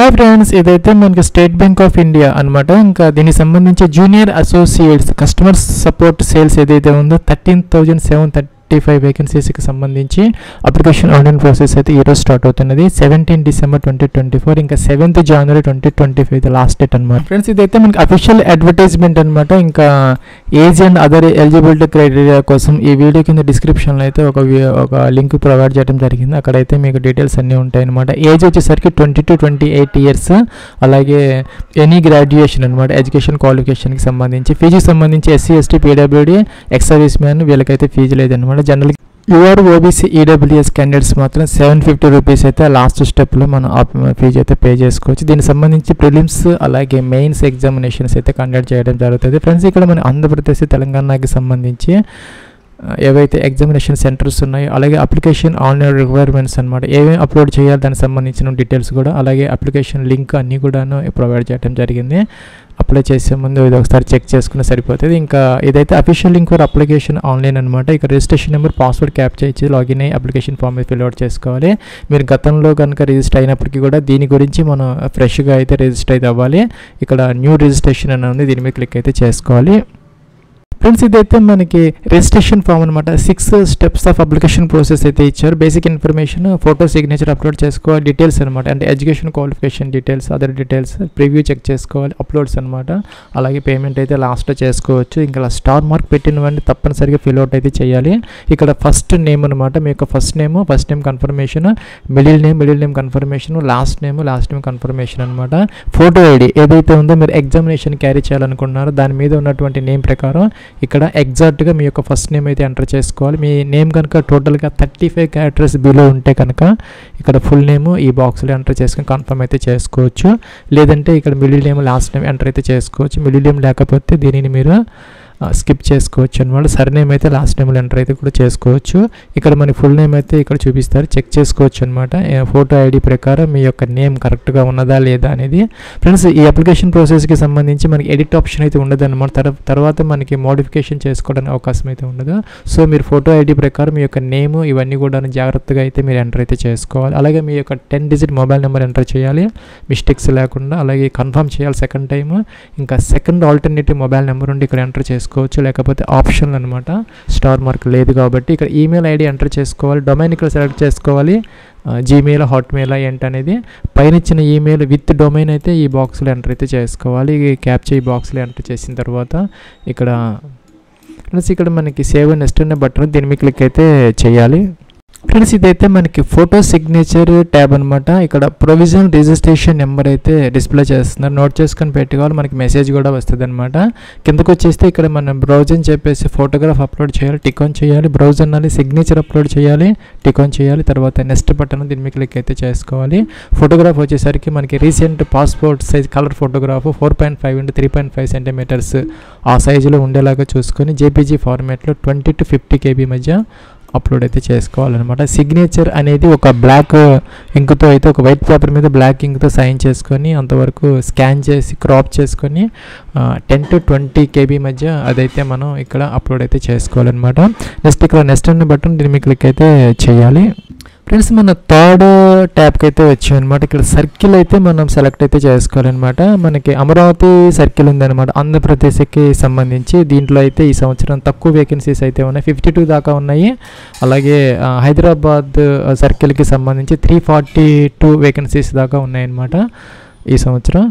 Hi friends, ఇదైతే మనకి state bank of India అనమాట. ఇంకా దీనికి సంబంధించి junior associates customer support sales ఏదైతే ఉందో 13,735 వేకెన్సీస్కి సంబంధించి అప్లికేషన్ ఆన్లైన్ ప్రాసెస్ అయితే ఈరోజు స్టార్ట్ అవుతున్నది. 17 డిసెంబర్ 2024, ఇంకా 7th జనవరి 2025 లాస్ట్ డేట్ అనమాట. ఫ్రెండ్స్, ఇదైతే మనకి అఫీషియల్ అడ్వర్టైజ్మెంట్ అనమాట. ఇంకా age and other eligibility criteria కోసం ఈ వీడియో కింద డిస్క్రిప్షన్లో అయితే ఒక లింక్ ప్రొవైడ్ చేయడం జరిగింది. అక్కడైతే మీకు డీటెయిల్స్ అన్నీ ఉంటాయి అనమాట. ఏజ్ వచ్చేసరికి 20 to 28 ఇయర్స్, అలాగే ఎనీ గ్రాడ్యుయేషన్ అనమాట, ఎడ్యుకేషన్ క్వాలిఫికేషన్కి సంబంధించి. ఫీజుకి సంబంధించి SC, ST, PWD, ex service man వీళ్ళకైతే ఫీజు లేదనమాట. General UR OBC EWS candidates మాత్రం 750 రూపీస్ అయితే లాస్ట్ స్టెప్లో మనం ఫీజు అయితే పే చేసుకోవచ్చు. దీనికి సంబంధించి ప్రిలిమ్స్ అలాగే మెయిన్స్ ఎగ్జామినేషన్స్ అయితే కండక్ట్ చేయడం జరుగుతుంది. ఫ్రెండ్స్, ఇక్కడ మన ఆంధ్రప్రదేశ్ తెలంగాణకి సంబంధించి ఏవైతే ఎగ్జామినేషన్ సెంటర్స్ ఉన్నాయో, అలాగే అప్లికేషన్ ఆన్లైన్ రిక్వైర్మెంట్స్ అనమాట, ఏమేమి అప్లోడ్ చేయాలి దానికి సంబంధించిన డీటెయిల్స్ కూడా, అలాగే అప్లికేషన్ లింక్ అన్నీ కూడాను ప్రొవైడ్ చేయడం జరిగింది. అప్లై చేసే ముందు ఇది ఒకసారి చెక్ చేసుకుని సరిపోతుంది. ఇంకా ఇదైతే official link for application online అనమాట. ఇక రిజిస్ట్రేషన్ నెంబర్, పాస్వర్డ్ క్యాప్చర్ ఇచ్చి లాగిన్ అయ్యి అప్లికేషన్ ఫామ్ ఫిల్ అవుట్ చేసుకోవాలి. మీరు గతంలో కనుక రిజిస్టర్ అయినప్పటికీ కూడా దీని గురించి మనం ఫ్రెష్గా అయితే రిజిస్టర్ అయితే అవ్వాలి. ఇక్కడ న్యూ రిజిస్ట్రేషన్ అని ఉంది, దీని మీద క్లిక్ అయితే చేసుకోవాలి. ఫ్రెండ్స్, ఇదైతే మనకి రిజిస్ట్రేషన్ ఫామ్ అనమాట. 6 స్టెప్స్ ఆఫ్ అప్లికేషన్ ప్రాసెస్ అయితే ఇచ్చారు. Basic information, photo, signature upload చేసుకోవాలి, డీటెయిల్స్ అనమాట, అంటే education qualification details, other details, preview check చేసుకోవాలి, అప్లోడ్స్ అనమాట. అలాగే పేమెంట్ అయితే లాస్ట్లో చేసుకోవచ్చు. ఇంకా స్టార్ మార్క్ పెట్టినవన్నీ తప్పనిసరిగా ఫిల్ అవుట్ అయితే చేయాలి. ఇక్కడ ఫస్ట్ నేమ్ అనమాట, మీ యొక్క first name confirmation, middle name confirmation, last name confirmation అనమాట. ఫోటో ఐడి ఏదైతే ఉందో మీరు ఎగ్జామినేషన్ క్యారీ చేయాలనుకుంటున్నారో దాని మీద ఉన్నటువంటి నేమ్ ప్రకారం ఇక్కడ ఎగ్జాక్ట్గా మీ యొక్క ఫస్ట్ నేమ్ అయితే ఎంటర్ చేసుకోవాలి. మీ నేమ్ కనుక టోటల్గా 35 క్యారెక్టర్స్ బిలో ఉంటే కనుక ఇక్కడ ఫుల్ నేమ్ ఈ బాక్స్లో ఎంటర్ చేసుకుని కన్ఫర్మ్ అయితే చేసుకోవచ్చు. లేదంటే ఇక్కడ middle name, last name enter అయితే చేసుకోవచ్చు. మిడిల్ నేమ్ లేకపోతే దీనిని మీరు స్కిప్ చేసుకోవచ్చు అనమాట. సర్ నేమ్ అయితే లాస్ట్ నేమ్లో ఎంటర్ అయితే కూడా చేసుకోవచ్చు. ఇక్కడ మన ఫుల్ నేమ్ అయితే ఇక్కడ చూపిస్తారు, చెక్ చేసుకోవచ్చు అనమాట. ఫోటో ఐడి ప్రకారం మీ యొక్క నేమ్ కరెక్ట్గా ఉన్నదా లేదా అనేది. ఫ్రెండ్స్, ఈ అప్లికేషన్ ప్రాసెస్కి సంబంధించి మనకి ఎడిట్ ఆప్షన్ అయితే ఉండదు అనమాట. తర్వాత మనకి మోడిఫికేషన్ చేసుకోవడానికి అవకాశం అయితే ఉండదు. సో మీరు ఫోటో ఐడి ప్రకారం మీ యొక్క నేమ్ ఇవన్నీ కూడా జాగ్రత్తగా అయితే మీరు ఎంటర్ అయితే చేసుకోవాలి. అలాగే మీ యొక్క 10 డిజిట్ మొబైల్ నెంబర్ ఎంటర్ చేయాలి మిస్టేక్స్ లేకుండా. అలాగే కన్ఫర్మ్ చేయాలి సెకండ్ టైం. ఇంకా సెకండ్ ఆల్టర్నేటివ్ మొబైల్ నెంబర్ ఉండి ఇక్కడ ఎంటర్ చేసుకోవచ్చు, లేకపోతే ఆప్షన్ అనమాట. స్టార్ మార్క్ లేదు కాబట్టి ఇక్కడ ఈమెయిల్ ఐడి ఎంటర్ చేసుకోవాలి. డొమైన్ ఇక్కడ సెలెక్ట్ చేసుకోవాలి, జీమెయిల్, హాట్మెయిల్ ఏంటనేది. పైన ఇచ్చిన ఈమెయిల్ విత్ డొమైన్ అయితే ఈ బాక్స్లో ఎంటర్ అయితే చేసుకోవాలి. క్యాప్చర్ ఈ బాక్స్లో ఎంటర్ చేసిన తర్వాత ఇక్కడ మనకి సేవ్ అండ్ నెక్స్ట్ అనే బటన్, దీని మీద క్లిక్ అయితే చేయాలి. ఫ్రెండ్స్, ఇదైతే మనకి ఫోటో సిగ్నేచర్ ట్యాబ్ అనమాట. ఇక్కడ ప్రొవిజనల్ రిజిస్ట్రేషన్ నెంబర్ అయితే డిస్ప్లే చేస్తున్నారు, నోట్ చేసుకొని పెట్టుకోవాలి. మనకి మెసేజ్ కూడా వస్తుంది అనమాట. కిందకు వచ్చేస్తే ఇక్కడ మనం బ్రౌజ్ అని చెప్పేసి ఫోటోగ్రాఫ్ అప్లోడ్ చేయాలి, టిక్ ఆన్ చేయాలి. బ్రౌజ్ అనాలి, సిగ్నేచర్ అప్లోడ్ చేయాలి, టిక్ ఆన్ చేయాలి. తర్వాత నెక్స్ట్ బటన్, దీని మీద క్లిక్ అయితే చేసుకోవాలి. ఫోటోగ్రాఫ్ వచ్చేసరికి మనకి recent passport size colour photograph 4.5 x 3.5 centimetres ఆ సైజులో ఉండేలాగా చూసుకొని జేపీజీ ఫార్మాట్లో 20 to 50 KB మధ్య అప్లోడ్ అయితే చేసుకోవాలన్నమాట. సిగ్నేచర్ అనేది ఒక బ్లాక్ ఇంక్తో అయితే ఒక వైట్ పేపర్ మీద బ్లాక్ ఇంక్తో సైన్ చేసుకొని అంతవరకు స్కాన్ చేసి క్రాప్ చేసుకొని 10 to 20 KB మధ్య అదైతే మనం ఇక్కడ అప్లోడ్ అయితే చేసుకోవాలన్నమాట. నెక్స్ట్ అనే బటన్, దీని మీద క్లిక్ అయితే చేయాలి. ఫ్రెండ్స్, మన థర్డ్ ట్యాబ్కి అయితే వచ్చామన్నమాట. ఇక్కడ సర్కిల్ అయితే మనం సెలెక్ట్ అయితే చేసుకోవాలన్నమాట. మనకి అమరావతి సర్కిల్ ఉందన్నమాట, ఆంధ్రప్రదేశ్కి సంబంధించి. దీంట్లో అయితే ఈ సంవత్సరం తక్కువ వేకెన్సీస్ అయితే ఉన్నాయి, 52 దాకా ఉన్నాయి. అలాగే హైదరాబాద్ సర్కిల్కి సంబంధించి 342 వేకెన్సీస్ దాకా ఉన్నాయన్నమాట ఈ సంవత్సరం.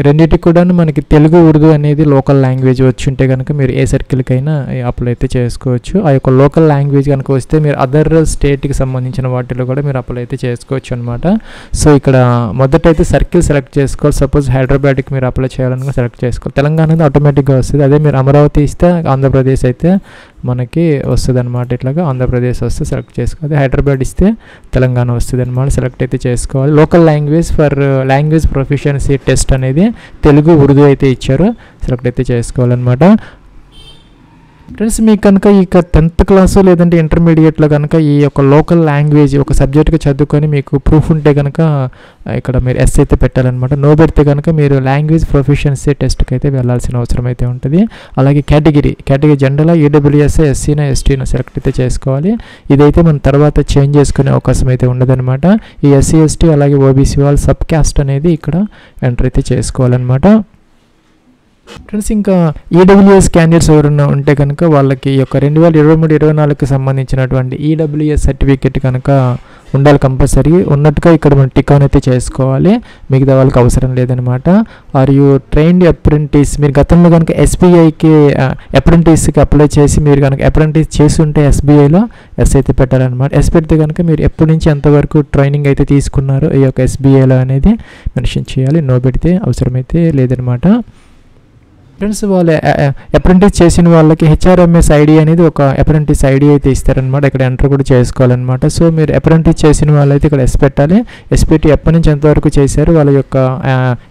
రెండింటికి కూడా మనకి తెలుగు, ఉర్దూ అనేది లోకల్ లాంగ్వేజ్ వచ్చి ఉంటే కనుక మీరు ఏ సర్కిల్కైనా అప్లై అయితే చేసుకోవచ్చు. ఆ యొక్క లోకల్ లాంగ్వేజ్ కనుక వస్తే మీరు అదర్ స్టేట్కి సంబంధించిన వాటిలో కూడా మీరు అప్లై అయితే చేసుకోవచ్చు అనమాట. సో ఇక్కడ మొదట అయితే సర్కిల్ సెలెక్ట్ చేసుకోవాలి. సపోజ్ హైదరాబాద్కి మీరు అప్లై చేయాలని సెలెక్ట్ చేసుకోవాలి. తెలంగాణ ఆటోమేటిక్గా వస్తుంది. అదే మీరు అమరావతి ఇస్తే ఆంధ్రప్రదేశ్ అయితే మనకి వస్తుంది అనమాట. ఇట్లాగా ఆంధ్రప్రదేశ్ వస్తే సెలెక్ట్ చేసుకోవాలి, హైదరాబాద్ ఇస్తే తెలంగాణ వస్తుంది అనమాట. సెలెక్ట్ అయితే చేసుకోవాలి. Local language for language proficiency test అనేది తెలుగు, ఉర్దూ అయితే ఇచ్చారు, సెలెక్ట్ అయితే చేసుకోవాలన్నమాట. ఫ్రెండ్స్ మీకు కనుక ఇక 10th క్లాసు లేదంటే ఇంటర్మీడియట్లో కనుక ఈ యొక్క లోకల్ లాంగ్వేజ్ ఒక సబ్జెక్ట్గా చదువుకొని మీకు ప్రూఫ్ ఉంటే కనుక ఇక్కడ మీరు ఎస్ అయితే పెట్టాలన్నమాట. నో పెడితే కనుక మీరు లాంగ్వేజ్ ప్రొఫిషియన్సీ టెస్ట్కి అయితే వెళ్ళాల్సిన అవసరం అయితే ఉంటుంది. అలాగే కేటగిరీ జనరల్ ఈడబ్ల్యూఎస్ ఎస్సీనా ఎస్టీనా సెలెక్ట్ అయితే చేసుకోవాలి. ఇదైతే మనం తర్వాత చేంజ్ చేసుకునే అవకాశం అయితే ఉండదన్నమాట. ఈ ఎస్సీ ఎస్టీ అలాగే ఓబీసీ వాళ్ళు సబ్ క్యాస్ట్ అనేది ఇక్కడ ఎంటర్ అయితే చేసుకోవాలన్నమాట. ఫ్రెండ్స్ ఇంకా ఈడబ్ల్యూఎస్ క్యాండిడేట్స్ ఎవరైనా ఉంటే కనుక వాళ్ళకి ఈ యొక్క 2023-24కి సంబంధించినటువంటి ఈడబ్ల్యూఎస్ సర్టిఫికేట్ కనుక ఉండాలి కంపల్సరీ. ఉన్నట్టుగా ఇక్కడ మనం టిక్ ఆన్ అయితే చేసుకోవాలి, మిగతా వాళ్ళకి అవసరం లేదనమాట. ఆర్ యూ ట్రైన్డ్ అప్రెంటిస్, మీరు గతంలో కనుక ఎస్బీఐకి అప్రెంటిస్కి అప్లై చేసి మీరు కనుక అప్రెంటిస్ చేసి ఉంటే ఎస్బీఐలో ఎస్ అయితే పెట్టాలన్నమాట. ఎస్ పెడితే కనుక మీరు ఎప్పటి నుంచి ఎంతవరకు ట్రైనింగ్ అయితే తీసుకున్నారో ఈ యొక్క ఎస్బీఐలో అనేది మెన్షన్ చేయాలి. నో పెడితే అవసరమైతే లేదనమాట. ఫ్రెండ్స్ వాళ్ళు అప్రెంటిస్ చేసిన వాళ్ళకి హెచ్ఆర్ఎంఎస్ ఐడి అనేది ఒక అప్రెంటిస్ ఐడి అయితే ఇస్తారనమాట. ఇక్కడ ఎంటర్ కూడా చేసుకోవాలన్నమాట. సో మీరు అప్రెంటిస్ చేసిన వాళ్ళైతే ఇక్కడ ఎస్ పెట్టాలి. ఎస్ పెట్టి ఎప్పటి నుంచి ఎంతవరకు చేశారు వాళ్ళ యొక్క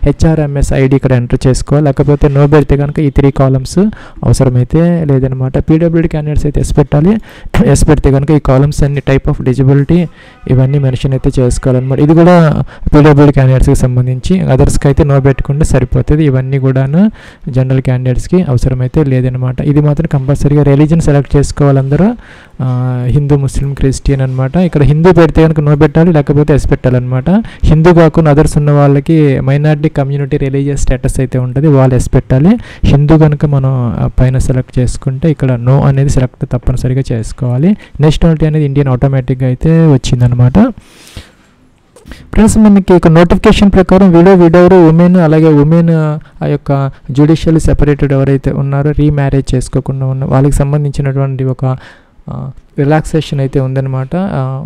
హెచ్ఆర్ఎంఎస్ ఐడి ఇక్కడ ఎంటర్ చేసుకోవాలి. లేకపోతే నో పెడితే కనుక ఈ 3 కాలమ్స్ అవసరమైతే లేదనమాట. పీడబ్ల్యూడీ క్యాండిడేట్స్ అయితే ఎస్ పెట్టాలి. ఎస్ పెడితే కనుక ఈ కాలమ్స్ అన్ని టైప్ ఆఫ్ డిజబిలిటీ ఇవన్నీ మెన్షన్ అయితే చేసుకోవాలన్నమాట. ఇది కూడా పీడబ్ల్యూడీ క్యాండిడేట్స్కి సంబంధించి, అదర్స్కి అయితే నో పెట్టుకుంటే సరిపోతుంది. ఇవన్నీ కూడాను జనరల్ క్యాండిడేట్స్కి అవసరమైతే లేదనమాట. ఇది మాత్రం కంపల్సరీగా రిలీజన్ సెలెక్ట్ చేసుకోవాలి అందరూ, హిందూ ముస్లిం క్రిస్టియన్ అనమాట. ఇక్కడ హిందూ పెడితే కనుక నో పెట్టాలి, లేకపోతే ఎస్ పెట్టాలన్నమాట. హిందూ కాకుండా అదర్స్ ఉన్న వాళ్ళకి మైనారిటీ కమ్యూనిటీ రిలీజియస్ స్టేటస్ అయితే ఉంటుంది, వాళ్ళు ఎస్ పెట్టాలి. హిందూ కనుక మనం పైన సెలెక్ట్ చేసుకుంటే ఇక్కడ నో అనేది సెలెక్ట్ తప్పనిసరిగా చేసుకోవాలి. నేషనాలిటీ అనేది ఇండియన్ ఆటోమేటిక్గా అయితే వచ్చిందనమాట. ఫ్రెండ్స్ మనకి ఒక నోటిఫికేషన్ ప్రకారం విడోవర్ ఉమెన్ అలాగే ఉమెన్ ఆ యొక్క జ్యుడిషియల్ సెపరేటెడ్ ఎవరైతే ఉన్నారో రీమ్యారేజ్ చేసుకోకుండా ఉన్న వాళ్ళకి సంబంధించినటువంటి ఒక రిలాక్సేషన్ అయితే ఉందన్నమాట.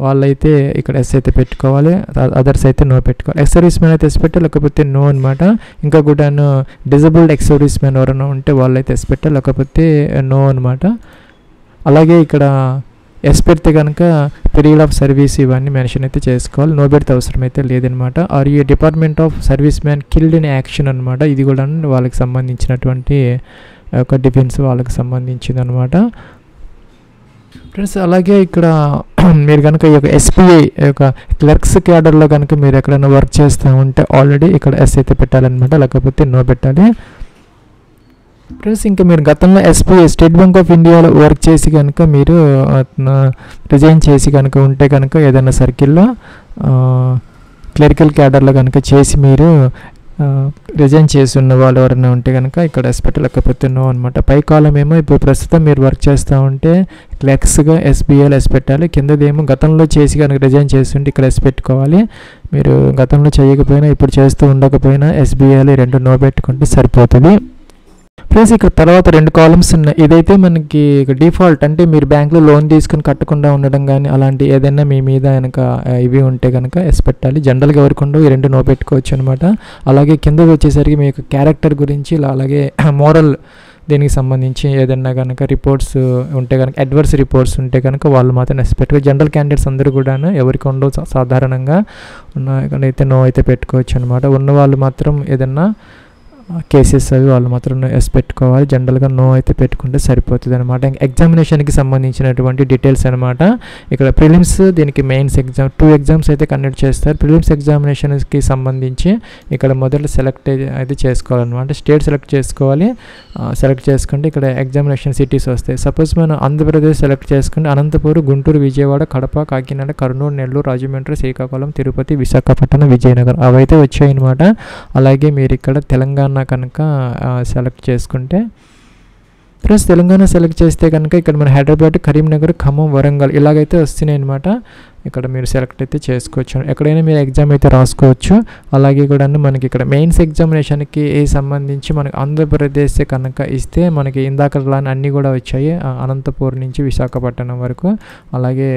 వాళ్ళైతే ఇక్కడ ఎస్ అయితే పెట్టుకోవాలి, అదర్స్ అయితే నో పెట్టుకోవాలి. ఎక్స్ సర్వీస్ మ్యాన్ అయితే ఎస్ పెట్టాలి, లేకపోతే నో అనమాట. ఇంకా కూడా డిజబుల్డ్ ఎక్స్ సర్వీస్ మ్యాన్ ఎవరైనా ఉంటే వాళ్ళైతే ఎస్ పెట్టాలి, లేకపోతే నో అనమాట. అలాగే ఇక్కడ ఎస్ పెడితే కనుక పీరియడ్ ఆఫ్ సర్వీస్ ఇవన్నీ మెన్షన్ అయితే చేసుకోవాలి. నో పెడితే అవసరం అయితే లేదనమాట. ఆర్ ఈ department of service man killed in action అనమాట. ఇది కూడా వాళ్ళకి సంబంధించినటువంటి ఒక డిఫెన్స్ వాళ్ళకి సంబంధించింది అనమాట. ఫ్రెండ్స్ అలాగే ఇక్కడ మీరు కనుక ఈ యొక్క ఎస్పీఐ యొక్క క్లర్క్స్ క్యాడర్లో కనుక మీరు ఎక్కడైనా వర్క్ చేస్తూ ఉంటే ఆల్రెడీ ఇక్కడ ఎస్ అయితే పెట్టాలన్నమాట, లేకపోతే నో పెట్టాలి. ఫ్రెండ్స్ ఇంకా మీరు గతంలో ఎస్బీఐ స్టేట్ బ్యాంక్ ఆఫ్ ఇండియాలో వర్క్ చేసి కనుక మీరు రిజైన్ చేసి కనుక ఉంటే కనుక ఏదైనా సర్కిల్లో క్లరికల్ క్యాడర్లో కనుక చేసి మీరు రిజైన్ చేసి ఉన్న వాళ్ళు ఎవరైనా ఉంటే కనుక ఇక్కడ ఎస్ పెట్టాలి, లేకపోతే నో అనమాట. పై కాలం ఏమో ఇప్పుడు ప్రస్తుతం మీరు వర్క్ చేస్తూ ఉంటే క్లర్క్స్గా ఎస్బీఐలో ఎస్ పెట్టాలి. కిందదేమో గతంలో చేసి కనుక రిజైన్ చేసి ఉంటే ఇక్కడ ఎస్ పెట్టుకోవాలి. మీరు గతంలో చేయకపోయినా ఇప్పుడు చేస్తూ ఉండకపోయినా ఎస్బీఐలో 2 నో పెట్టుకుంటే సరిపోతుంది. ఫ్రెండ్స్ ఇక్కడ తర్వాత 2 కాలమ్స్ ఉన్నాయి. ఇదైతే మనకి డిఫాల్ట్, అంటే మీరు బ్యాంక్లో లోన్ తీసుకుని కట్టకుండా ఉండడం కానీ అలాంటి ఏదైనా మీ మీద కనుక ఇవి ఉంటే కనుక ఎస్ పెట్టాలి. జనరల్గా ఎవరికి ఉండవు, ఈ 2 నో పెట్టుకోవచ్చు అనమాట. అలాగే కిందకి వచ్చేసరికి మీ యొక్క క్యారెక్టర్ గురించి అలాగే మోరల్ దీనికి సంబంధించి ఏదైనా కనుక రిపోర్ట్స్ ఉంటే కనుక అడ్వర్స్ రిపోర్ట్స్ ఉంటే కనుక వాళ్ళు మాత్రం ఎస్ పెట్టుకోవచ్చు. జనరల్ క్యాండిడేట్స్ అందరూ కూడా ఎవరికి ఉండవు, సాధారణంగా ఉన్న అయితే నో అయితే పెట్టుకోవచ్చు అనమాట. ఉన్న వాళ్ళు మాత్రం ఏదన్నా కేసెస్ అవి వాళ్ళు మాత్రం ఎస్ పెట్టుకోవాలి. జనరల్గా నో అయితే పెట్టుకుంటే సరిపోతుంది అనమాట. ఎగ్జామినేషన్కి సంబంధించినటువంటి డీటెయిల్స్ అనమాట. ఇక్కడ ప్రిలిమ్స్, దీనికి మెయిన్స్ ఎగ్జామ్ 2 ఎగ్జామ్స్ అయితే కండక్ట్ చేస్తారు. ప్రిలిమ్స్ ఎగ్జామినేషన్కి సంబంధించి ఇక్కడ మొదట సెలెక్ట్ అయితే చేసుకోవాలన్నమాట. స్టేట్ సెలెక్ట్ చేసుకోవాలి. సెలెక్ట్ చేసుకుంటే ఇక్కడ ఎగ్జామినేషన్ సిటీస్ వస్తాయి. సపోజ్ మనం ఆంధ్రప్రదేశ్ సెలెక్ట్ చేసుకుంటే అనంతపురం, గుంటూరు, విజయవాడ, కడప, కాకినాడ, కర్నూలు, నెల్లూరు, రాజమండ్రి, శ్రీకాకుళం, తిరుపతి, విశాఖపట్నం, విజయనగరం అవైతే వచ్చాయి అనమాట. అలాగే మీరు ఇక్కడ తెలంగాణ కనుక సెలెక్ట్ చేసుకుంటే ప్లస్ తెలంగాణ సెలెక్ట్ చేస్తే కనుక ఇక్కడ మన హైదరాబాద్, కరీంనగర్, ఖమ్మం, వరంగల్ ఇలాగైతే వస్తున్నాయి అనమాట. ఇక్కడ మీరు సెలెక్ట్ అయితే చేసుకోవచ్చు, ఎక్కడైనా మీరు ఎగ్జామ్ అయితే రాసుకోవచ్చు. అలాగే కూడా మనకి ఇక్కడ మెయిన్స్ ఎగ్జామినేషన్కి సంబంధించి మనకి ఆంధ్రప్రదేశ్ కనుక ఇస్తే మనకి ఇందాక అన్నీ కూడా వచ్చాయి, అనంతపూర్ నుంచి విశాఖపట్నం వరకు. అలాగే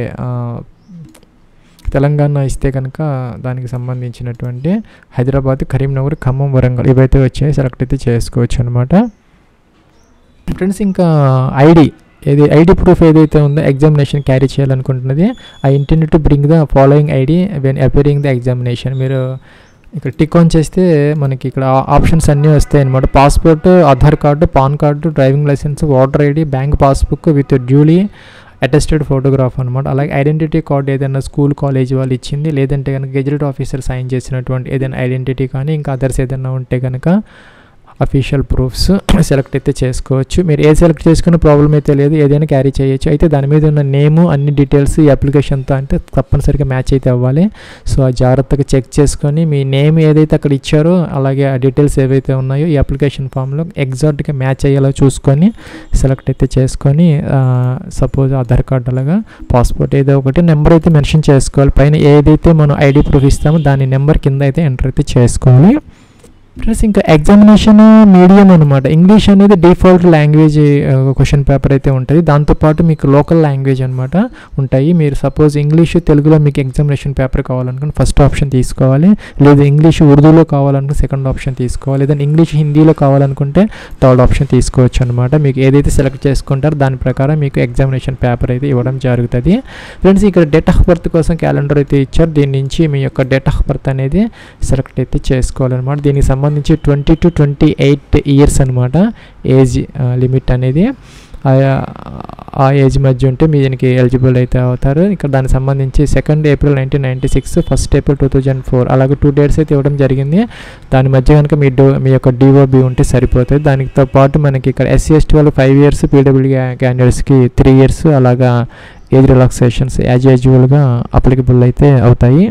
తెలంగాణ ఇస్తే కనుక దానికి సంబంధించినటువంటి హైదరాబాద్, కరీంనగర్, ఖమ్మం, వరంగల్ ఇవైతే వచ్చాయి, సెలెక్ట్ అయితే చేసుకోవచ్చు అనమాట. ఫ్రెండ్స్ ఇంకా ఐడి ప్రూఫ్ ఏదైతే ఉందో ఎగ్జామినేషన్ క్యారీ చేయాలనుకుంటున్నది, I intend to bring the following ID when appearing the examination. మీరు ఇక్కడ టిక్ ఆన్ చేస్తే మనకి ఇక్కడ ఆప్షన్స్ అన్నీ వస్తాయి అన్నమాట. Passport, Aadhaar card, PAN card, driving licence, voter ID, bank passbook with duly attested photograph అనమాట. అలాగే ఐడెంటిటీ కార్డు ఏదైనా స్కూల్ కాలేజ్ వాళ్ళు ఇచ్చింది, లేదంటే కనుక గెజెట్ ఆఫీసర్ సైన్ చేసినటువంటి ఏదైనా ఐడెంటిటీ కానీ ఇంకా అదర్స్ ఏదైనా ఉంటే కనుక అఫీషియల్ ప్రూఫ్స్ సెలెక్ట్ అయితే చేసుకోవచ్చు. మీరు ఏ సెలెక్ట్ చేసుకున్న ప్రాబ్లం అయితే లేదు, ఏదైనా క్యారీ చేయొచ్చు. అయితే దాని మీద ఉన్న నేము అన్ని డీటెయిల్స్ ఈ అప్లికేషన్తో అంటే తప్పనిసరిగా మ్యాచ్ అయితే అవ్వాలి. సో ఆ జాగ్రత్తగా చెక్ చేసుకొని మీ నేమ్ ఏదైతే అక్కడ ఇచ్చారో అలాగే ఆ డీటెయిల్స్ ఏవైతే ఉన్నాయో ఈ అప్లికేషన్ ఫామ్లో ఎగ్జాక్ట్గా మ్యాచ్ అయ్యేలా చూసుకొని సెలెక్ట్ అయితే చేసుకొని సపోజ్ ఆధార్ కార్డు అలాగా పాస్పోర్ట్ ఏదో ఒకటి నెంబర్ అయితే మెన్షన్ చేసుకోవాలి. పైన ఏదైతే మనం ఐడి ప్రూఫ్ ఇస్తామో దాని నెంబర్ కింద అయితే ఎంటర్ అయితే చేసుకోవాలి. ప్లస్ ఇంకా ఎగ్జామినేషన్ మీడియం అనమాట. ఇంగ్లీష్ అనేది డిఫాల్ట్ లాంగ్వేజ్ క్వశ్చన్ పేపర్ అయితే ఉంటుంది. దాంతోపాటు మీకు లోకల్ లాంగ్వేజ్ అనమాట ఉంటాయి. మీరు సపోజ్ ఇంగ్లీషు తెలుగులో మీకు ఎగ్జామినేషన్ పేపర్ కావాలనుకుని ఫస్ట్ ఆప్షన్ తీసుకోవాలి, లేదా ఇంగ్లీష్ ఉర్దూలో కావాలనుకుంటే సెకండ్ ఆప్షన్ తీసుకోవాలి, లేదా ఇంగ్లీష్ హిందీలో కావాలనుకుంటే థర్డ్ ఆప్షన్ తీసుకోవచ్చు అనమాట. మీకు ఏదైతే సెలెక్ట్ చేసుకుంటారో దాని ప్రకారం మీకు ఎగ్జామినేషన్ పేపర్ అయితే ఇవ్వడం జరుగుతుంది. ఫ్రెండ్స్ ఇక్కడ డేట్ ఆఫ్ బర్త్ కోసం క్యాలెండర్ అయితే ఇచ్చారు. దీని నుంచి మీ యొక్క డేట్ ఆఫ్ బర్త్ అనేది సెలెక్ట్ అయితే చేసుకోవాలన్నమాట. దీనికి సంబంధించి 20 to 28 ఇయర్స్ అనమాట ఏజ్ లిమిట్ అనేది. ఆ ఏజ్ మధ్య ఉంటే మీ దీనికి ఎలిజిబుల్ అయితే అవుతారు. ఇక్కడ దానికి సంబంధించి 2 ఏప్రిల్ 1996, 1 ఏప్రిల్ 2004 అలాగే 2 డేట్స్ అయితే ఇవ్వడం జరిగింది. దాని మధ్య కనుక మీ యొక్క డిఓబి ఉంటే సరిపోతుంది. దానితో పాటు మనకి ఇక్కడ SC ST వాళ్ళు 5 years, PWD క్యాండిడేట్స్కి 3 years అలాగా ఏజ్ రిలాక్సేషన్స్ యాజ్ యూజువల్గా అప్లికబుల్ అయితే అవుతాయి.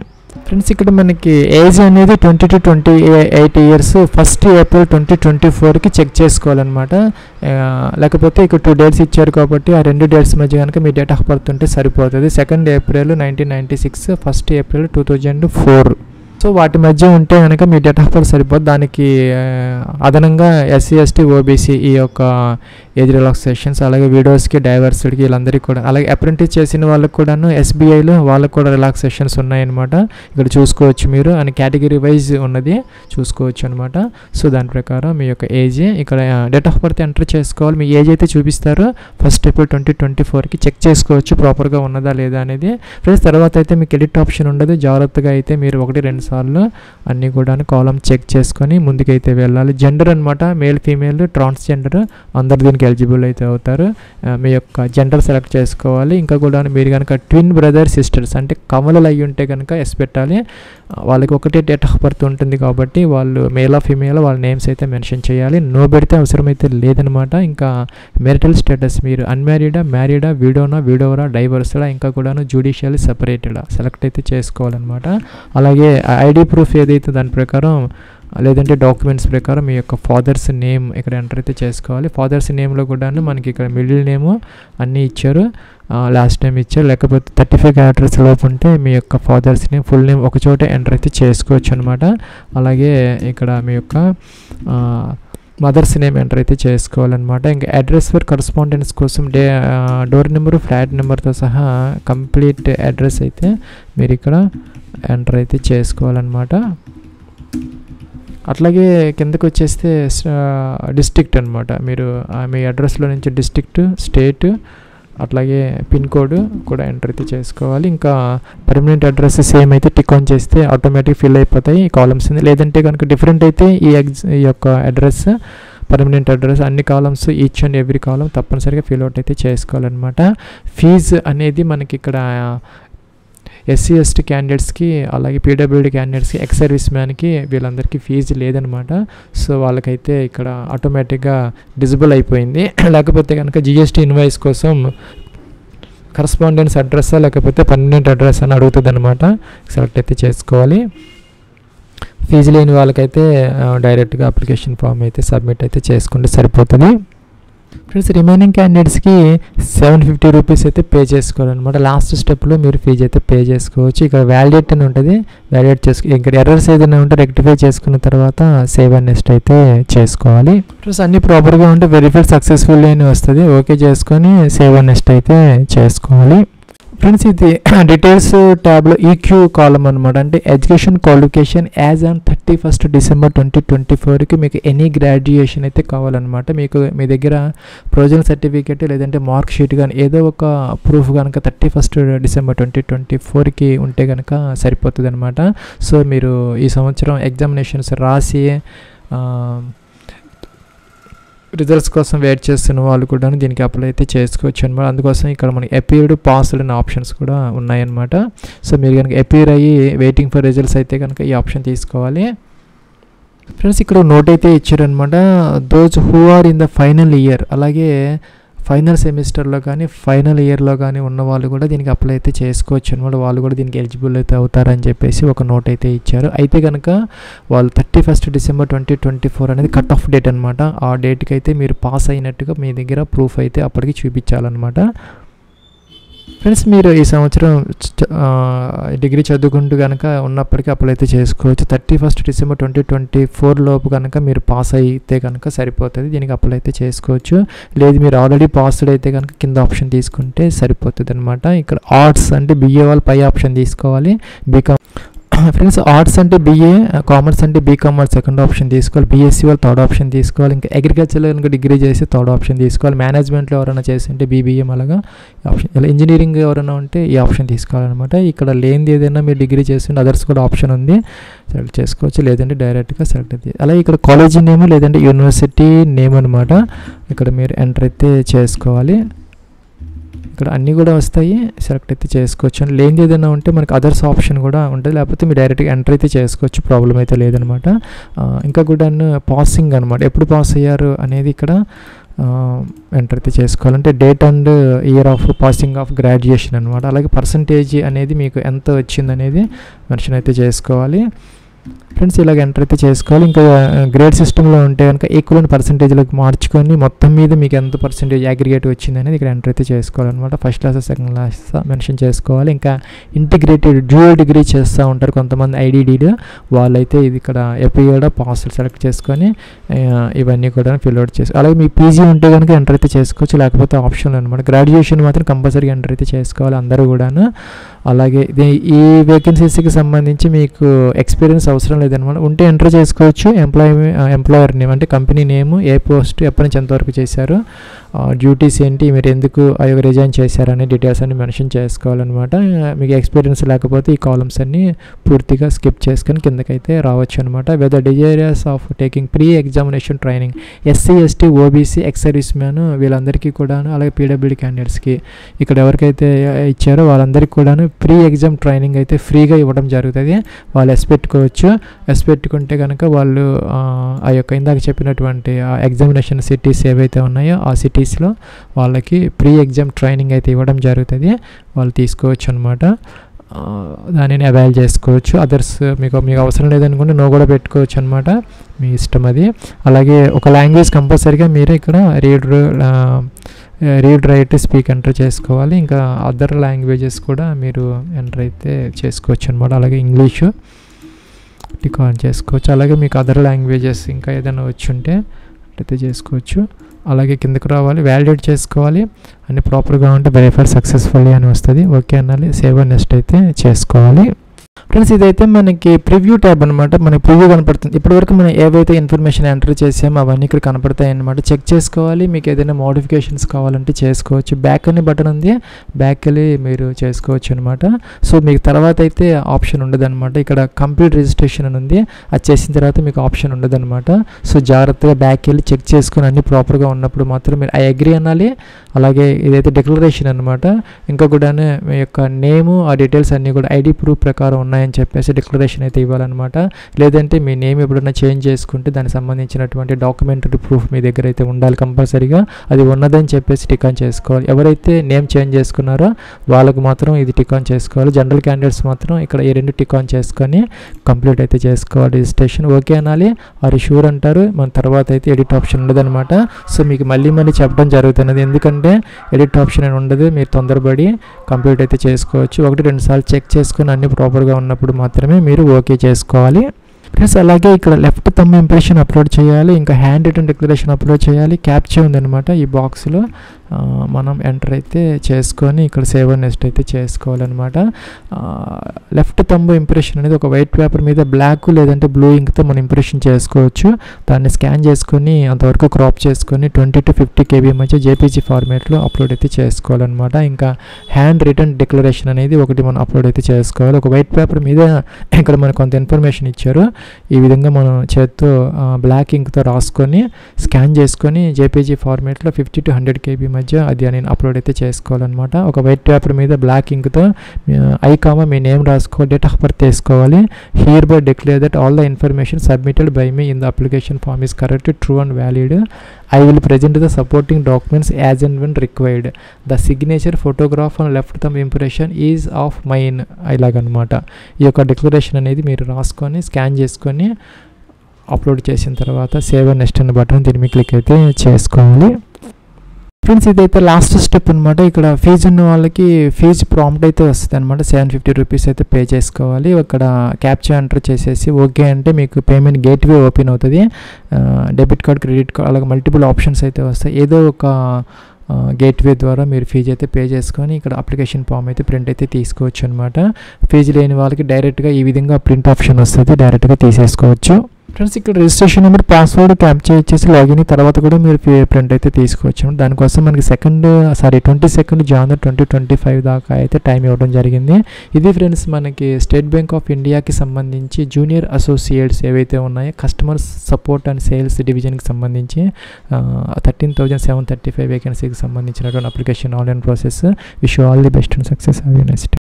ఫ్రెండ్స్ ఇక్కడ మనకి ఏజ్ అనేది 20 to 28 ఇయర్స్ 1 ఏప్రిల్ 2024కి చెక్ చేసుకోవాలన్నమాట. లేకపోతే ఇక్కడ 2 డేట్స్ ఇచ్చారు కాబట్టి ఆ 2 డేట్స్ మధ్య కనుక మీ డేట్ ఆఫ్ బర్త్ ఉంటే సరిపోతుంది. 2 ఏప్రిల్ 1996, 1 ఏప్రిల్ 2004. సో వాటి మధ్య ఉంటే కనుక మీ డేట్ ఆఫ్ బర్త్ సరిపోదు. దానికి అదనంగా SC ST OBC ఈ యొక్క ఏజ్ రిలాక్సేషన్స్ అలాగే విడోస్కి, డైవర్స్డ్కి వీళ్ళందరికీ కూడా, అలాగే అప్రెంటిస్ చేసిన వాళ్ళకి కూడాను SBIలో వాళ్ళకు కూడా రిలాక్సేషన్స్ ఉన్నాయన్నమాట. ఇక్కడ చూసుకోవచ్చు మీరు అని కేటగిరీ వైజ్ ఉన్నది చూసుకోవచ్చు అనమాట. సో దాని ప్రకారం మీ యొక్క ఏజ్ ఇక్కడ డేట్ ఆఫ్ బర్త్ ఎంటర్ చేసుకోవాలి. మీ ఏజ్ అయితే చూపిస్తారో 1 ఏప్రిల్ 2024కి చెక్ చేసుకోవచ్చు ప్రాపర్గా ఉన్నదా లేదా అనేది. ఫ్రెండ్స్ తర్వాత అయితే మీకు ఎడిట్ ఆప్షన్ ఉండదు. జాగ్రత్తగా అయితే మీరు 1-2 సార్లు అన్నీ కూడా కాలం చెక్ చేసుకొని ముందుకైతే వెళ్ళాలి. జెండర్ అనమాట మేల్, ఫీమేల్, ట్రాన్స్జెండర్ అందరు దీనికి ఎలిజిబుల్ అయితే అవుతారు. మీ యొక్క జెండర్ సెలెక్ట్ చేసుకోవాలి. ఇంకా కూడా మీరు కనుక ట్విన్ బ్రదర్ సిస్టర్స్ అంటే కమలలు అయ్యి ఉంటే కనుక ఎస్ పెట్టాలి. వాళ్ళకి ఒకటే డేట్ ఆఫ్ బర్త్ ఉంటుంది కాబట్టి వాళ్ళు మేల్ ఫీమేల్ వాళ్ళ నేమ్స్ అయితే మెన్షన్ చేయాలి. నో పెడితే అవసరమైతే లేదనమాట. ఇంకా మెరిటల్ స్టేటస్ మీరు అన్మ్యారీడా, మ్యారీడా, విడోవరా, డైవర్స్డా, ఇంకా కూడాను జ్యుడిషియల్ సెపరేటెడా సెలెక్ట్ అయితే చేసుకోవాలన్నమాట. అలాగే ఐడి ప్రూఫ్ ఏదైతే దాని ప్రకారం లేదంటే డాక్యుమెంట్స్ ప్రకారం మీ యొక్క ఫాదర్స్ నేమ్ ఇక్కడ ఎంటర్ అయితే చేసుకోవాలి. ఫాదర్స్ నేమ్లో కూడా మనకి ఇక్కడ మిడిల్ నేము అన్నీ ఇచ్చారు, లాస్ట్ నేమ్ ఇచ్చారు. లేకపోతే 35 క్యారెక్టర్స్ లోపు ఉంటే మీ యొక్క ఫాదర్స్ నేమ్ ఫుల్ నేమ్ ఒక చోట ఎంటర్ అయితే చేసుకోవచ్చు అనమాట. అలాగే ఇక్కడ మీ యొక్క మదర్స్ నేమ్ ఎంటర్ అయితే చేసుకోవాలన్నమాట. ఇంకా అడ్రస్ ఫర్ కరస్పాండెన్స్ కోసం డోర్ నెంబరు, ఫ్లాట్ నెంబర్తో సహా కంప్లీట్ అడ్రస్ అయితే మీరు ఇక్కడ ఎంటర్ అయితే చేసుకోవాలన్నమాట. అట్లాగే కిందకు వచ్చేస్తే డిస్ట్రిక్ట్ అనమాట. మీరు మీ అడ్రస్లో నుంచి డిస్ట్రిక్ట్, స్టేట్ అట్లాగే పిన్ కోడ్ కూడా ఎంటర్ అయితే చేసుకోవాలి. ఇంకా పర్మనెంట్ అడ్రస్ సేమ్ అయితే టిక్ ఆన్ చేస్తే ఆటోమేటిక్ ఫిల్ అయిపోతాయి ఈ కాలమ్స్. లేదంటే కనుక డిఫరెంట్ అయితే ఈ యొక్క అడ్రస్ పర్మనెంట్ అడ్రస్ అన్ని కాలమ్స్ ఈచ్ అండ్ ఎవ్రీ కాలం తప్పనిసరిగా ఫిల్ అవుట్ అయితే చేసుకోవాలన్నమాట. ఫీజు అనేది మనకి ఇక్కడ SC ST క్యాండిడేట్స్కి అలాగే PWD క్యాండిడేట్స్కి, ఎక్స్ సర్వీస్ మ్యాన్కి వీళ్ళందరికీ ఫీజు లేదనమాట. సో వాళ్ళకైతే ఇక్కడ ఆటోమేటిక్గా డిజబుల్ అయిపోయింది. లేకపోతే కనుక GST ఇన్వాయిస్ కోసం కరస్పాండెన్స్ అడ్రస్సా లేకపోతే పర్మనెంట్ అడ్రస్ అని అడుగుతుంది అనమాట. సెలెక్ట్ అయితే చేసుకోవాలి. ఫీజు లేని వాళ్ళకైతే డైరెక్ట్గా అప్లికేషన్ ఫామ్ అయితే సబ్మిట్ అయితే చేసుకుంటే సరిపోతుంది. ఫ్రెండ్స్ రిమైనింగ్ క్యాండిడేట్స్కి 750 రూపీస్ అయితే పే చేసుకోవాలన్నమాట. లాస్ట్ స్టెప్లో మీరు ఫీజు అయితే పే చేసుకోవచ్చు. ఇక్కడ వ్యాలిడేట్ అని ఉంటుంది, వ్యాలిడేట్ ఇక్కడ ఎర్రర్స్ ఏదైనా ఉంటే రెక్టిఫై చేసుకున్న తర్వాత సేవ్ అండ్ నెక్స్ట్ అయితే చేసుకోవాలి. ఫ్రెండ్స్ అన్నీ ప్రాపర్గా ఉంటే వెరిఫైడ్ సక్సెస్ఫుల్ అని వస్తుంది. ఓకే చేసుకొని సేవ్ అండ్ నెక్స్ట్ అయితే చేసుకోవాలి. ఫ్రెండ్స్ ఇది డీటెయిల్స్ ట్యాబ్లో ఈక్యూ కాలం అనమాట. అంటే education qualification as on 31st December 2024కి మీకు ఎనీ గ్రాడ్యుయేషన్ అయితే కావాలన్నమాట. మీకు మీ దగ్గర ప్రొవిజనల్ సర్టిఫికేట్ లేదంటే మార్క్ షీట్ కానీ ఏదో ఒక ప్రూఫ్ కనుక 31st December 2024కి ఉంటే కనుక సరిపోతుంది అనమాట. సో మీరు ఈ సంవత్సరం ఎగ్జామినేషన్స్ రాసి రిజల్ట్స్ కోసం వెయిట్ చేస్తున్న వాళ్ళు కూడా దీనికి అప్లై అయితే చేసుకోవచ్చు అనమాట. అందుకోసం ఇక్కడ మనకి అపీర్డ్ పాస్డ్ అనే ఆప్షన్స్ కూడా ఉన్నాయన్నమాట. సో మీరు కనుక అపీర్ అయ్యి వెయిటింగ్ ఫర్ రిజల్ట్స్ అయితే కనుక ఈ ఆప్షన్ తీసుకోవాలి. ఫ్రెండ్స్ ఇక్కడ నోట్ అయితే ఇచ్చారనమాట. Those who are in the final year, అలాగే ఫైనల్ సెమిస్టర్లో కానీ ఫైనల్ ఇయర్లో కానీ ఉన్న వాళ్ళు కూడా దీనికి అప్లై అయితే చేసుకోవచ్చు అనమాట. వాళ్ళు కూడా దీనికి ఎలిజిబుల్ అయితే అవుతారని చెప్పేసి ఒక నోట్ అయితే ఇచ్చారు. అయితే కనుక వాళ్ళు 31st December 2024 అనేది కట్ ఆఫ్ డేట్ అనమాట. ఆ డేట్కి అయితే మీరు పాస్ అయినట్టుగా మీ దగ్గర ప్రూఫ్ అయితే అప్పటికి చూపించాలన్నమాట. ఫ్రెండ్స్ మీరు ఈ సంవత్సరం డిగ్రీ చదువుకుంటూ కనుక ఉన్నప్పటికీ అప్లై అయితే చేసుకోవచ్చు. 31st December 2024 లోపు కనుక మీరు పాస్ అయితే కనుక సరిపోతుంది, దీనికి అప్లై అయితే చేసుకోవచ్చు. లేదు మీరు ఆల్రెడీ పాస్డ్ అయితే కనుక కింద ఆప్షన్ తీసుకుంటే సరిపోతుంది అనమాట. ఇక్కడ ఆర్ట్స్ అంటే BA వాళ్ళు పై ఆప్షన్ తీసుకోవాలి. బీకామ్ ఫ్రెండ్స్ ఆర్ట్స్ అంటే BA, కామర్స్ అంటే బీకామ్ వాళ్ళు సెకండ్ ఆప్షన్ తీసుకోవాలి. BSc వాళ్ళు థర్డ్ ఆప్షన్ తీసుకోవాలి. ఇంకా అగ్రికల్చర్లో కనుక డిగ్రీ చేసి థర్డ్ ఆప్షన్ తీసుకోవాలి. మేనేజ్మెంట్లో ఎవరైనా చేసి ఉంటే BBM అలాగా ఆప్షన్, ఇలా ఇంజనీరింగ్ ఎవరైనా ఉంటే ఈ ఆప్షన్ తీసుకోవాలన్నమాట. ఇక్కడ లేనిది ఏదైనా మీరు డిగ్రీ చేస్తుంటే అదర్స్ కూడా ఆప్షన్ ఉంది, సెలెక్ట్ చేసుకోవచ్చు. లేదంటే డైరెక్ట్గా సెలెక్ట్ అయితే అలాగే ఇక్కడ కాలేజీ నేమ్ లేదంటే యూనివర్సిటీ నేమ్ అనమాట. ఇక్కడ మీరు ఎంటర్ అయితే చేసుకోవాలి. ఇక్కడ అన్నీ కూడా వస్తాయి, సెలెక్ట్ అయితే చేసుకోవచ్చు. అండ్ లేనిది ఏదైనా ఉంటే మనకి అదర్స్ ఆప్షన్ కూడా ఉంటుంది, లేకపోతే మీరు డైరెక్ట్గా ఎంటర్ అయితే చేసుకోవచ్చు, ప్రాబ్లం అయితే లేదనమాట. ఇంకా కూడా పాసింగ్ అనమాట, ఎప్పుడు పాస్ అయ్యారు అనేది ఇక్కడ ఎంటర్ అయితే చేసుకోవాలంటే date and year of passing of graduation అనమాట. అలాగే పర్సంటేజ్ అనేది మీకు ఎంత వచ్చింది అనేది మెన్షన్ అయితే చేసుకోవాలి. ఫ్రెండ్స్ ఇలాగ ఎంటర్ అయితే చేసుకోవాలి. ఇంకా గ్రేడ్ సిస్టంలో ఉంటే కనుక ఈక్వల్ పర్సంటేజ్లోకి మార్చుకొని మొత్తం మీద మీకు ఎంత పర్సంటేజ్ అగ్రిగేట్ వచ్చింది అనేది ఇక్కడ ఎంటర్ అయితే చేసుకోవాలన్నమాట. First class second class mention చేసుకోవాలి. ఇంకా ఇంటిగ్రేటెడ్ డ్యూయల్ డిగ్రీ చేస్తూ ఉంటారు కొంతమంది IDDలో, వాళ్ళైతే ఇది ఇక్కడ ఎపిఎడ్ పాస్ సెలెక్ట్ చేసుకొని ఇవన్నీ కూడా ఫిల్అవుట్ చేసుకోవాలి. అలాగే మీ PG ఉంటే కనుక ఎంటర్ అయితే చేసుకోవచ్చు, లేకపోతే ఆప్షన్లు అనమాట. గ్రాడ్యుయేషన్ మాత్రం కంపల్సరీగా ఎంటర్ అయితే చేసుకోవాలి అందరూ కూడాను. అలాగే ఈ వేకెన్సీస్కి సంబంధించి మీకు ఎక్స్పీరియన్స్ అవసరం లేదనమాట. ఉంటే ఎంటర్ చేసుకోవచ్చు. ఎంప్లాయర్ నేమ్ అంటే కంపెనీ నేము, ఏ పోస్ట్, ఎప్పటి నుంచి ఎంతవరకు చేశారు, డ్యూటీస్ ఏంటి, మీరు ఎందుకు రిజైన్ చేశారనే డీటెయిల్స్ అన్ని మెన్షన్ చేసుకోవాలన్నమాట. మీకు ఎక్స్పీరియన్స్ లేకపోతే ఈ కాలమ్స్ అన్ని పూర్తిగా స్కిప్ చేసుకొని కిందకైతే రావచ్చు అనమాట. Whether desirous of taking pre examination training SC ST OBC ex service man వీళ్ళందరికీ కూడాను, అలాగే PWD క్యాండిడేట్స్కి ఇక్కడ ఎవరికైతే ఇచ్చారో వాళ్ళందరికీ కూడాను ప్రీ ఎగ్జామ్ ట్రైనింగ్ అయితే ఫ్రీగా ఇవ్వడం జరుగుతుంది. వాళ్ళు పెట్టుకోవచ్చు. పెట్టుకుంటే కనుక వాళ్ళు ఆ యొక్క ఇందాక చెప్పినటువంటి ఆ ఎగ్జామినేషన్ సిటీస్ ఏవైతే ఉన్నాయో ఆ సిటీస్లో వాళ్ళకి ప్రీ ఎగ్జామ్ ట్రైనింగ్ అయితే ఇవ్వడం జరుగుతుంది, వాళ్ళు తీసుకోవచ్చు అనమాట. దానిని అవైల్ చేసుకోవచ్చు. అదర్స్ మీకు అవసరం లేదనుకుంటే నో కూడా పెట్టుకోవచ్చు అనమాట, మీ ఇష్టం అది. అలాగే ఒక లాంగ్వేజ్ కంపల్సరీగా మీరు ఇక్కడ రీడ్ రైట్ స్పీక్ ఎంటర్ చేసుకోవాలి. ఇంకా అదర్ లాంగ్వేజెస్ కూడా మీరు ఎంటర్ అయితే చేసుకోవచ్చు అనమాట. అలాగే ఇంగ్లీషు టిక్ ఆన్ చేసుకోవచ్చు. అలాగే మీకు అదర్ లాంగ్వేజెస్ ఇంకా ఏదైనా వచ్చి ఉంటే అయితే చేసుకోవచ్చు. అలాగే కిందకు రావాలి, వ్యాలిడేట్ చేసుకోవాలి, అన్ని ప్రాపర్గా ఉంటే వెరిఫైడ్ సక్సెస్ఫుల్లీ అని వస్తుంది. ఓకే అనాలి, సేవ్ నెక్స్ట్ అయితే చేసుకోవాలి. ఫ్రెండ్స్ ఇదైతే మనకి ప్రివ్యూ ట్యాబ్ అనమాట. మనకి ప్రివ్యూ కనపడుతుంది. ఇప్పటివరకు మనం ఏవైతే ఇన్ఫర్మేషన్ ఎంటర్ చేసామో అవన్నీ ఇక్కడ కనపడతాయి అనమాట. చెక్ చేసుకోవాలి. మీకు ఏదైనా మోడిఫికేషన్స్ కావాలంటే చేసుకోవచ్చు. బ్యాక్ అని బటన్ ఉంది, బ్యాక్ వెళ్ళి మీరు చేసుకోవచ్చు అనమాట. సో మీకు తర్వాత అయితే ఆప్షన్ ఉండదు అనమాట. ఇక్కడ కంప్లీట్ రిజిస్ట్రేషన్ అని ఉంది, అది చేసిన తర్వాత మీకు ఆప్షన్ ఉండదు అనమాట. సో జాగ్రత్తగా బ్యాక్ వెళ్ళి చెక్ చేసుకుని అన్ని ప్రాపర్గా ఉన్నప్పుడు మాత్రం మీరు ఐ అగ్రీ అనాలి. అలాగే ఇదైతే డిక్లరేషన్ అనమాట. ఇంకా కూడా మీ యొక్క నేము ఆ డీటెయిల్స్ అన్నీ కూడా ID ప్రూఫ్ ప్రకారం ఉన్నాయని చెప్పేసి డిక్లరేషన్ అయితే ఇవ్వాలన్నమాట. లేదంటే మీ నేమ్ ఎప్పుడైనా చేంజ్ చేసుకుంటే దానికి సంబంధించినటువంటి డాక్యుమెంటరీ ప్రూఫ్ మీ దగ్గర అయితే ఉండాలి కంపల్సరీగా. అది ఉన్నదని చెప్పేసి టిక్ ఆన్ చేసుకోవాలి. ఎవరైతే నేమ్ చేంజ్ చేసుకున్నారో వాళ్ళకు మాత్రం ఇది టిక్ ఆన్ చేసుకోవాలి. జనరల్ క్యాండిడేట్స్ మాత్రం ఇక్కడ ఈ రెండు టిక్ ఆన్ చేసుకొని కంప్లీట్ అయితే చేసుకోవాలి రిజిస్ట్రేషన్. ఓకే అనాలి, ఆర్ షూర్ అంటారు. మన తర్వాత అయితే ఎడిట్ ఆప్షన్ ఉండదన్నమాట. సో మీకు మళ్ళీ చెప్పడం జరుగుతున్నది, ఎందుకంటే ఎడిట్ ఆప్షన్ అని ఉండదు. మీరు తొందరపడి కంప్లీట్ అయితే చేసుకోవచ్చు. 1-2 సార్లు చెక్ చేసుకుని అన్ని ప్రాపర్గా ఉన్నప్పుడు మాత్రమే మీరు ఓకే చేసుకోవాలి. ప్లస్ అలాగే ఇక్కడ లెఫ్ట్ థంబ్ ఇంప్రెషన్ అప్లోడ్ చేయాలి. ఇంకా హ్యాండ్ రిటన్ డిక్లరేషన్ అప్లోడ్ చేయాలి. క్యాప్చా ఉందన్నమాట ఈ బాక్స్లో. మనం ఎంటర్ అయితే చేసుకొని ఇక్కడ సేవ్ అండ్ నెక్స్ట్ అయితే చేసుకోవాలన్నమాట. లెఫ్ట్ థంబ్ ఇంప్రెషన్ అనేది ఒక వైట్ పేపర్ మీద బ్లాక్ లేదంటే బ్లూ ఇంక్తో మనం ఇంప్రెషన్ చేసుకోవచ్చు. దాన్ని స్కాన్ చేసుకొని అంతవరకు క్రాప్ చేసుకొని 20 to 50 KB మధ్య జేపీజీ ఫార్మేట్లో అప్లోడ్ అయితే చేసుకోవాలన్నమాట. ఇంకా హ్యాండ్ రిటర్న్ డిక్లరేషన్ అనేది ఒకటి మనం అప్లోడ్ అయితే చేసుకోవాలి. ఒక వైట్ పేపర్ మీద ఇక్కడ మనకు కొంత ఇన్ఫర్మేషన్ ఇచ్చారు. ఈ విధంగా మనం చేత్తో బ్లాక్ ఇంక్తో రాసుకొని స్కాన్ చేసుకొని జేపీజీ ఫార్మేట్లో 50 to 100 KB మధ్య అది నేను అప్లోడ్ అయితే చేసుకోవాలన్నమాట. ఒక వైట్ పేపర్ మీద బ్లాక్ ఇంక్తో మీ నేమ్ రాసుకోవాలి, డేట్ ఆఫ్ బర్త్ వేసుకోవాలి. Hereby declare that all the information submitted by me in the application form is correct, true and valid. I will present the supporting documents as and when required. The signature, photograph and left thumb impression is of mine. ఇలాగనమాట. ఈ యొక్క declaration అనేది మీరు రాసుకొని scan చేసుకొని upload చేసిన తర్వాత save and next అనే బటన్ దీని మీద క్లిక్ అయితే చేసుకోవాలి. ఫ్రెండ్స్, ఇదైతే లాస్ట్ స్టెప్ అనమాట. ఇక్కడ ఫీజు ఉన్న వాళ్ళకి ఫీజు ప్రాంప్ట్ అయితే వస్తుంది అనమాట. 750 రూపీస్ అయితే పే చేసుకోవాలి. ఇక్కడ క్యాప్చా ఎంటర్ చేసేసి ఓకే అంటే మీకు పేమెంట్ గేట్వే ఓపెన్ అవుతుంది. డెబిట్ కార్డ్, క్రెడిట్ కార్డ్ అలాగే మల్టిపుల్ ఆప్షన్స్ అయితే వస్తాయి. ఏదో ఒక గేట్వే ద్వారా మీరు ఫీజు అయితే పే చేసుకొని ఇక్కడ అప్లికేషన్ ఫామ్ అయితే ప్రింట్ అయితే తీసుకోవచ్చు అనమాట. ఫీజు లేని వాళ్ళకి డైరెక్ట్గా ఈ విధంగా ప్రింట్ ఆప్షన్ వస్తుంది, డైరెక్ట్గా తీసేసుకోవచ్చు. ఫ్రెండ్స్, ఇక్కడ రిజిస్ట్రేషన్ నెంబర్, పాస్వర్డ్ క్యాప్చర్ ఇచ్చేసి లాగిన్ తర్వాత కూడా మీరు ప్రింట్ అయితే తీసుకోవచ్చు. దానికోసం మనకి 22 జనవరి 2025 దాకా అయితే టైం ఇవ్వడం జరిగింది. ఇది ఫ్రెండ్స్ మనకి స్టేట్ బ్యాంక్ ఆఫ్ ఇండియాకి సంబంధించి జూనియర్ అసోసియేట్స్ ఏవైతే ఉన్నాయో కస్టమర్ సపోర్ట్ అండ్ సేల్స్ డివిజన్కి సంబంధించి 13,735 వేకెన్సీకి సంబంధించినటువంటి application online process. Wish all the best and success. Have a nice day.